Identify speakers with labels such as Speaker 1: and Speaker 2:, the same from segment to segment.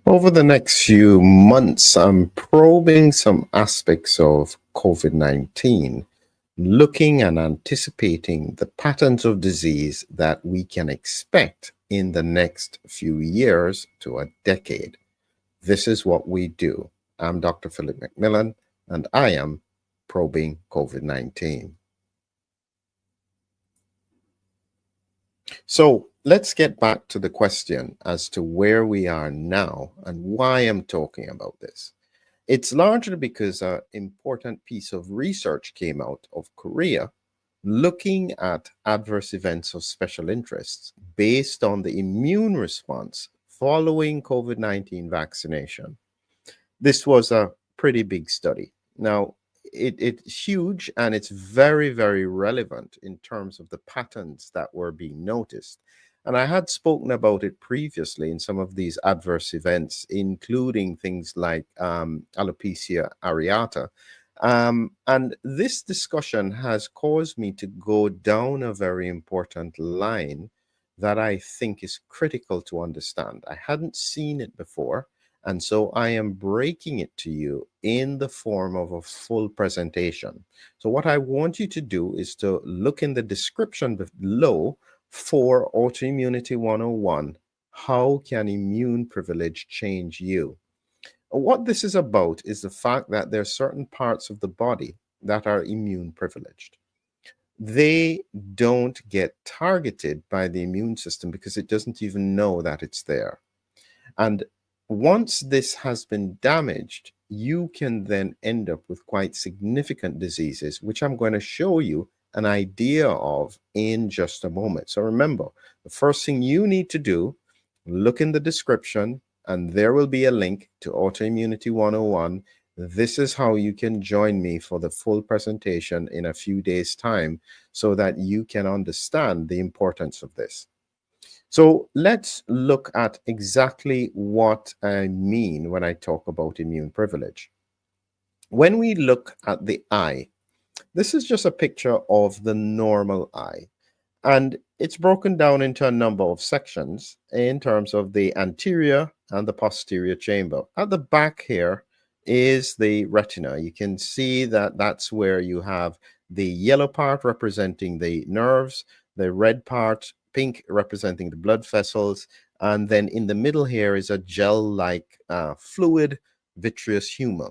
Speaker 1: Over the next few months, I'm probing some aspects of COVID 19, looking and anticipating the patterns of disease that we can expect in the next few years to a decade. This is what we do. I'm Dr. Philip McMillan, and I am probing COVID 19. So let's get back to the question as to where we are now and why I'm talking about this. It's largely because an important piece of research came out of Korea looking at adverse events of special interests based on the immune response following COVID 19 vaccination. This was a pretty big study. Now, it's huge and it's very, very relevant in terms of the patterns that were being noticed. And I had spoken about it previously in some of these adverse events, including things like alopecia areata. And this discussion has caused me to go down a very important line that I think is critical to understand. I hadn't seen it before, and so I am breaking it to you in the form of a full presentation. So what I want you to do is to look in the description below for Autoimmunity 101. How can immune privilege change you? What this is about is the fact that there are certain parts of the body that are immune privileged. They don't get targeted by the immune system because it doesn't even know that it's there. And once this has been damaged, you can then end up with quite significant diseases, which I'm going to show you an idea of in just a moment. So remember, the first thing you need to do, look in the description, and there will be a link to Autoimmunity 101. This is how you can join me for the full presentation in a few days' time so that you can understand the importance of this. So let's look at exactly what I mean when I talk about immune privilege. When we look at the eye, this is just a picture of the normal eye. And it's broken down into a number of sections in terms of the anterior and the posterior chamber. At the back here is the retina. You can see that that's where you have the yellow part representing the nerves, the red part, pink, representing the blood vessels, and then in the middle here is a gel-like fluid, vitreous humor.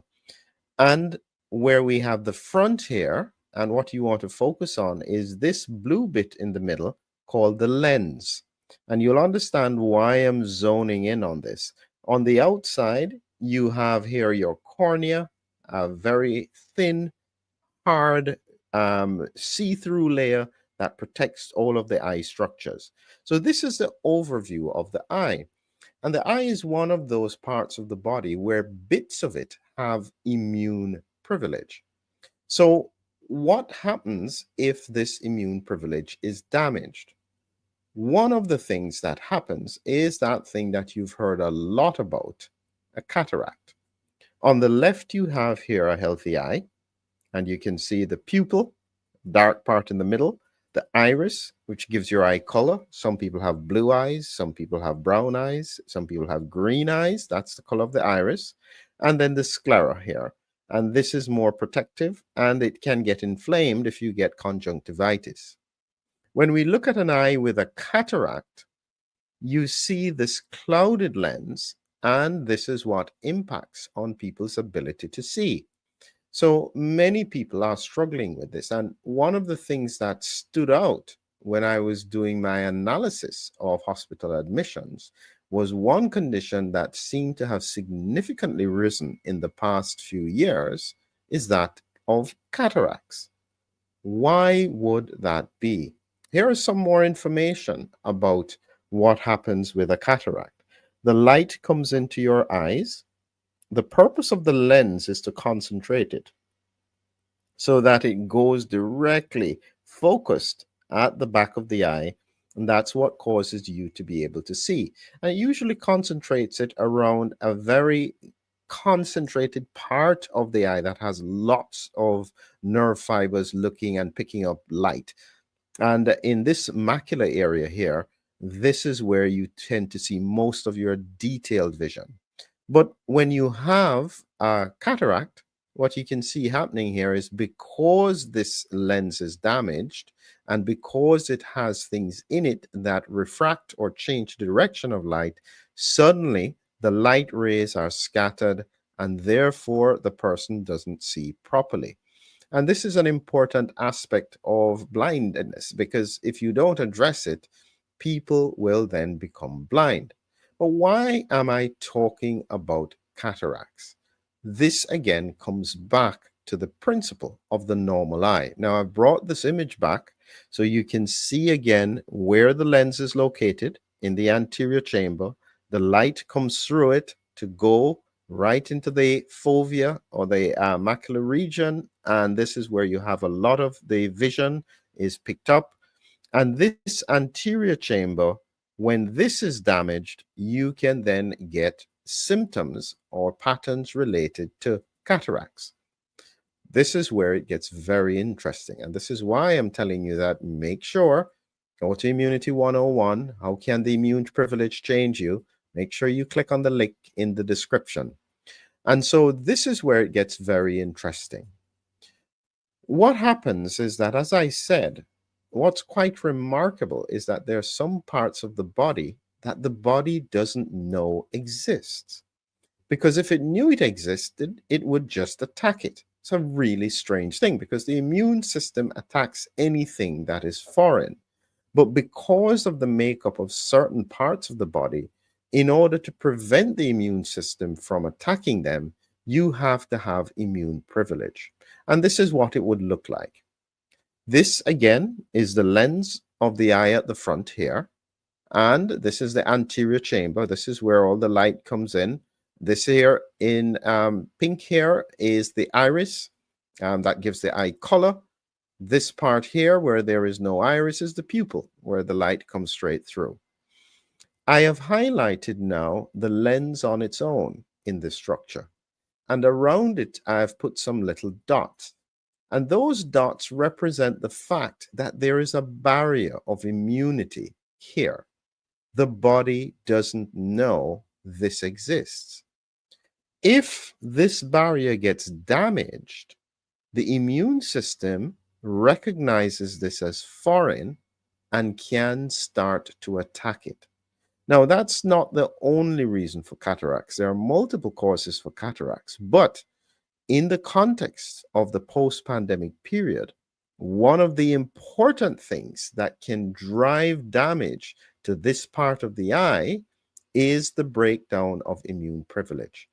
Speaker 1: And where we have the front here, and what you want to focus on is this blue bit in the middle called the lens. And you'll understand why I'm zoning in on this. On the outside, you have here your cornea, a very thin, hard, see-through layer that protects all of the eye structures. So this is the overview of the eye. And the eye is one of those parts of the body where bits of it have immune privilege. So what happens if this immune privilege is damaged? One of the things that happens is that thing that you've heard a lot about, a cataract. On the left, you have here a healthy eye, and you can see the pupil, dark part in the middle, the iris, which gives your eye color. Some people have blue eyes, some people have brown eyes, some people have green eyes. That's the color of the iris. And then the sclera here. And this is more protective, and it can get inflamed if you get conjunctivitis. When we look at an eye with a cataract, you see this clouded lens, and this is what impacts on people's ability to see. So many people are struggling with this. And one of the things that stood out when I was doing my analysis of hospital admissions was one condition that seemed to have significantly risen in the past few years is that of cataracts. Why would that be? Here is some more information about what happens with a cataract. The light comes into your eyes. The purpose of the lens is to concentrate it so that it goes directly focused at the back of the eye, and that's what causes you to be able to see. And it usually concentrates it around a very concentrated part of the eye that has lots of nerve fibers looking and picking up light. And in this macular area here, this is where you tend to see most of your detailed vision. But when you have a cataract, what you can see happening here is because this lens is damaged and because it has things in it that refract or change the direction of light, suddenly the light rays are scattered and therefore the person doesn't see properly. And this is an important aspect of blindness, because if you don't address it, people will then become blind. But why am I talking about cataracts? This again comes back to the principle of the normal eye. Now, I've brought this image back so you can see again where the lens is located in the anterior chamber. The light comes through it to go right into the fovea or the macular region, and this is where you have a lot of the vision is picked up. And this anterior chamber, when this is damaged, you can then get symptoms or patterns related to cataracts. This is where it gets very interesting, and this is why I'm telling you that make sure Autoimmunity 101, how can the immune privilege change you? Make sure you click on the link in the description. And so this is where it gets very interesting. What happens is that, as I said, what's quite remarkable is that there are some parts of the body that the body doesn't know exists. Because if it knew it existed, it would just attack it. It's a really strange thing because the immune system attacks anything that is foreign. But because of the makeup of certain parts of the body, in order to prevent the immune system from attacking them, you have to have immune privilege. And this is what it would look like. This, again, is the lens of the eye at the front here. And this is the anterior chamber. This is where all the light comes in. This here in pink here is the iris. That gives the eye color. This part here where there is no iris is the pupil, where the light comes straight through. I have highlighted now the lens on its own in this structure. And around it, I've put some little dots. And those dots represent the fact that there is a barrier of immunity here. The body doesn't know this exists. If this barrier gets damaged, the immune system recognizes this as foreign and can start to attack it. Now, that's not the only reason for cataracts. There are multiple causes for cataracts, but in the context of the post-pandemic period, one of the important things that can drive damage to this part of the eye is the breakdown of immune privilege.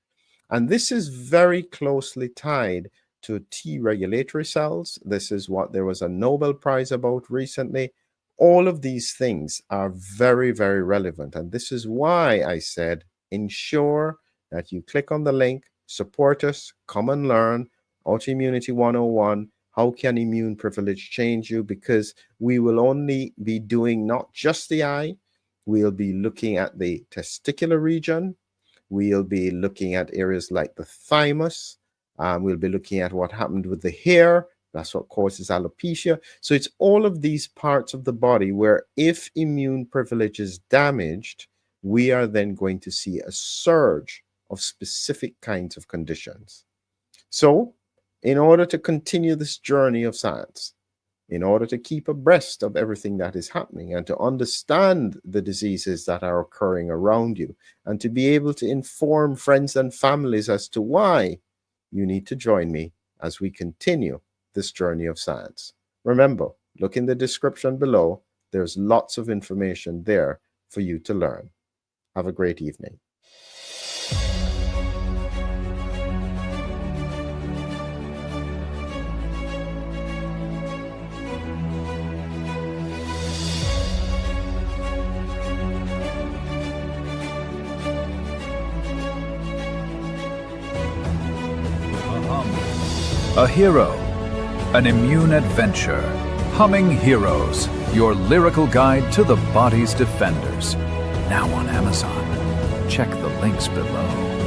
Speaker 1: And this is very closely tied to T regulatory cells. This is what there was a Nobel Prize about recently. All of these things are very, very relevant. And this is why I said, ensure that you click on the link, support us, come and learn Autoimmunity 101. How can immune privilege change you? Because we will only be doing not just the eye, we'll be looking at the testicular region, we'll be looking at areas like the thymus, we'll be looking at what happened with the hair. That's what causes alopecia. So it's all of these parts of the body where if immune privilege is damaged, we are then going to see a surge of specific kinds of conditions. So in order to continue this journey of science, in order to keep abreast of everything that is happening and to understand the diseases that are occurring around you and to be able to inform friends and families as to why, you need to join me as we continue this journey of science. Remember, look in the description below. There's lots of information there for you to learn. Have a great evening.
Speaker 2: A hero, an immune adventure. Humming Heroes, your lyrical guide to the body's defenders. Now on Amazon. Check the links below.